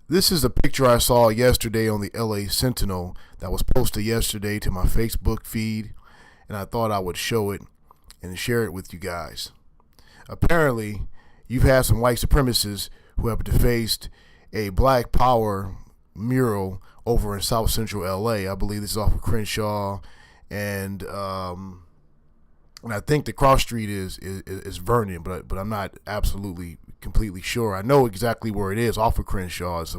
This is a picture I saw yesterday on the LA Sentinel that was posted yesterday to my Facebook feed, and I thought I would show it and share it with you guys. Apparently, you've had some white supremacists who have defaced a Black Power mural over in South Central LA. I believe this is off of Crenshaw, and I think the cross street is Vernon, but I'm not absolutely completely sure. I know exactly where it is off of Crenshaw. It's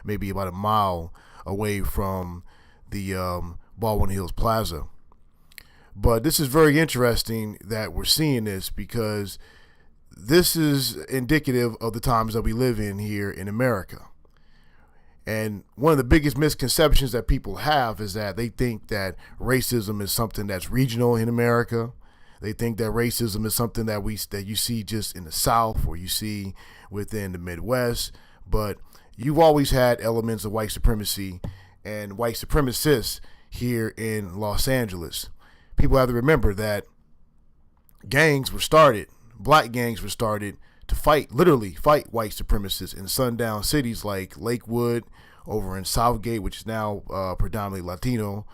maybe about a mile away from the Baldwin Hills Plaza. But this is very interesting that we're seeing this, because this is indicative of the times that we live in here in America. And one of the biggest misconceptions that people have is that they think that racism is something that's regional in America. They think that racism is something that you see just in the South, or you see within the Midwest. But you've always had elements of white supremacy and white supremacists here in Los Angeles. People have to remember that black gangs were started to literally fight white supremacists in sundown cities like Lakewood, over in Southgate, which is now predominantly Latino,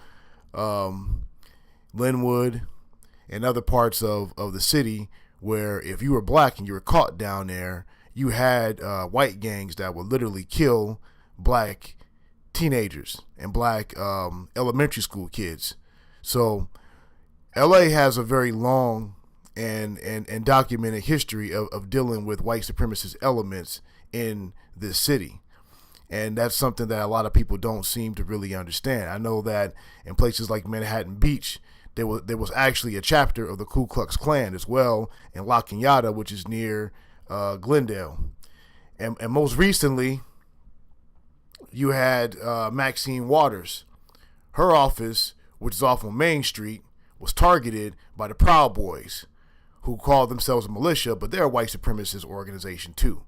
Linwood, and other parts of the city, where if you were black and you were caught down there, you had white gangs that would literally kill black teenagers and black elementary school kids. So LA has a very long and documented history of dealing with white supremacist elements in this city. And that's something that a lot of people don't seem to really understand. I know that in places like Manhattan Beach, there was actually a chapter of the Ku Klux Klan as well in La Cañada, which is near Glendale. And most recently, you had Maxine Waters. Her office, which is off on Main Street, was targeted by the Proud Boys, who call themselves a militia, but they're a white supremacist organization too.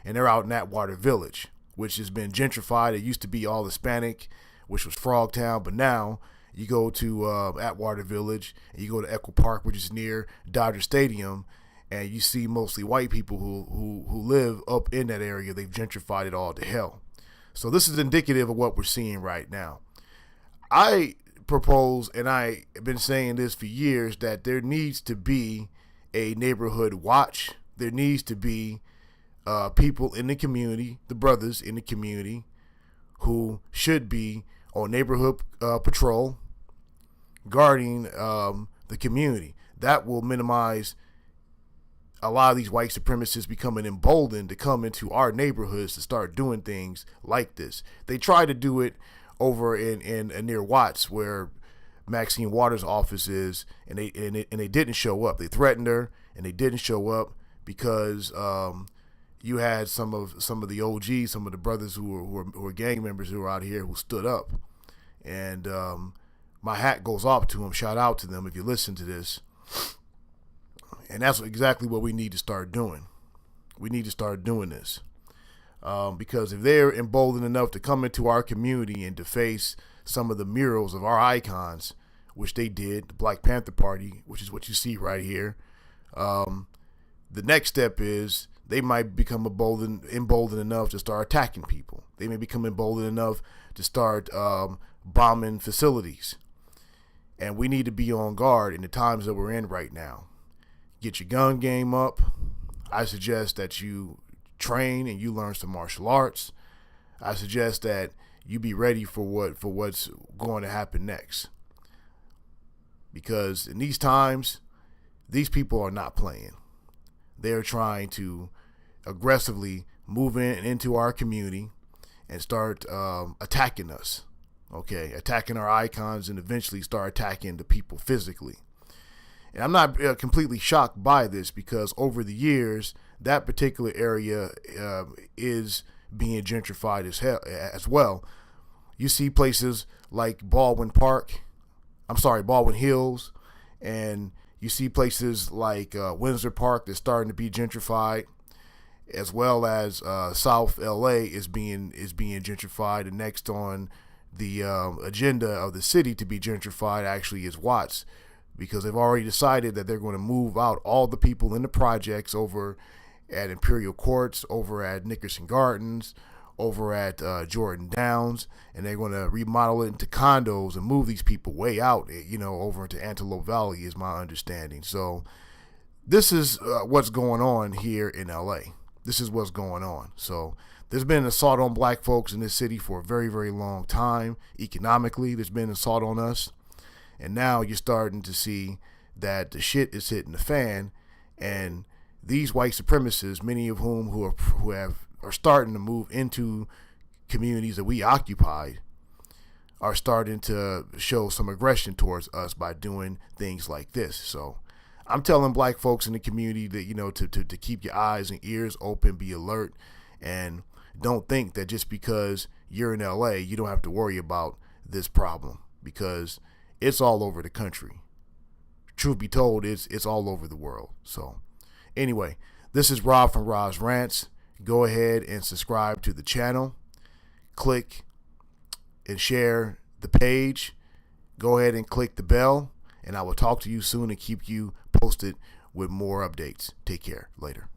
And they're out in Atwater Village, which has been gentrified. It used to be all Hispanic, which was Frogtown, but now you go to Atwater Village, and you go to Echo Park, which is near Dodger Stadium, and you see mostly white people who live up in that area. They've gentrified it all to hell. So this is indicative of what we're seeing right now. I propose, and I have been saying this for years, that there needs to be a neighborhood watch. There needs to be people in the community, the brothers in the community, who should be on neighborhood patrol, guarding the community. That will minimize a lot of these white supremacists becoming emboldened to come into our neighborhoods to start doing things like this. They tried to do it over in near Watts, where Maxine Waters' office is, and they didn't show up. They threatened her, and they didn't show up because you had some of the OGs, some of the brothers who were gang members who were out here who stood up. And my hat goes off to them. Shout out to them if you listen to this. And that's exactly what we need to start doing. We need to start doing this. Because if they're emboldened enough to come into our community and deface some of the murals of our icons, which they did, the Black Panther Party, which is what you see right here, the next step is they might become emboldened enough to start attacking people. They may become emboldened enough to start bombing facilities. And we need to be on guard in the times that we're in right now. Get your gun game up. I suggest that you train and you learn some martial arts. I suggest that you be ready for what's going to happen next. Because in these times, these people are not playing. They're trying to aggressively move into our community and start attacking us. Okay, attacking our icons, and eventually start attacking the people physically. And I'm not completely shocked by this, because over the years, that particular area is being gentrified as well. You see places like Baldwin Hills, and you see places like Windsor Park that's starting to be gentrified, as well as South LA is being gentrified. And next on the agenda of the city to be gentrified actually is Watts, because they've already decided that they're going to move out all the people in the projects over at Imperial Courts, over at Nickerson Gardens, over at Jordan Downs, and they're going to remodel it into condos and move these people way out, over into Antelope Valley is my understanding. So this is what's going on here in LA. This is what's going on. So there's been an assault on black folks in this city for a very, very long time. Economically, there's been an assault on us. And now you're starting to see that the shit is hitting the fan, and these white supremacists, many of whom are starting to move into communities that we occupied, are starting to show some aggression towards us by doing things like this. So I'm telling black folks in the community that, to keep your eyes and ears open, be alert, and don't think that just because you're in LA, you don't have to worry about this problem, because it's all over the country. Truth be told, it's all over the world. So anyway, this is Rob from Rob's Rants. Go ahead and subscribe to the channel. Click and share the page. Go ahead and click the bell, and I will talk to you soon and keep you posted with more updates. Take care. Later.